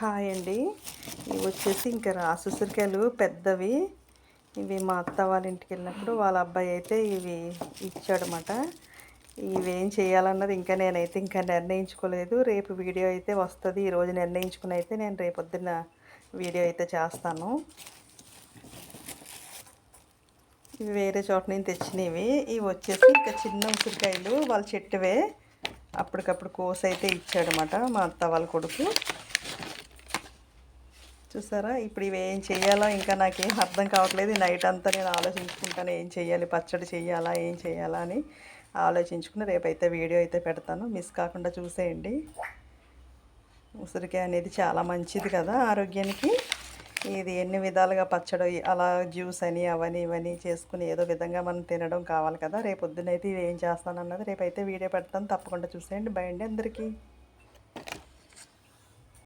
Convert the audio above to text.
Hi అండి. ఇవి వచ్చేసి ఇంకా రాసుసిరికాయలు పెద్దవి. ఇవి మా అత్త వాళ్ళ ఇంటికెళ్ళినప్పుడు వాళ్ళ అబ్బాయి అయితే ఇవి ఇచ్చాడనమాట. ఇవేం చేయాలన్నది నేనైతే ఇంకా నిర్ణయించుకోలేదు. రేపు వీడియో అయితే వస్తది. ఈరోజు నిర్ణయించుకుని అయితే నేను రేపొద్దున వీడియో అయితే చేస్తాను. ఇవి వేరే చోట నుంచి తెచ్చినవి. ఇవి వచ్చేసి ఇంకా చిన్న ఉసిరికాయలు వాళ్ళ చెట్టువే. అప్పటికప్పుడు కోసి అయితే ఇచ్చాడనమాట మా అత్త వాళ్ళ కొడుకు. చూసారా, ఇప్పుడు ఇవి ఏం చేయాలో ఇంకా నాకేం అర్థం కావట్లేదు. నైట్ అంతా నేను ఆలోచించుకుంటాను ఏం చేయాలి, పచ్చడి చేయాలా, ఏం చేయాలా అని ఆలోచించుకుని రేపైతే వీడియో అయితే పెడతాను. మిస్ కాకుండా చూసేయండి. ఉసిరికాయ అనేది చాలా మంచిది కదా ఆరోగ్యానికి. ఇది ఎన్ని విధాలుగా పచ్చడి అలా జ్యూస్ అని అవని ఇవని చేసుకుని ఏదో విధంగా మనం తినడం కావాలి కదా. రేపు పొద్దునైతే ఇవి ఏం చేస్తానన్నది రేపైతే వీడియో పెడతాను. తప్పకుండా చూసేయండి. బై అండి అందరికీ.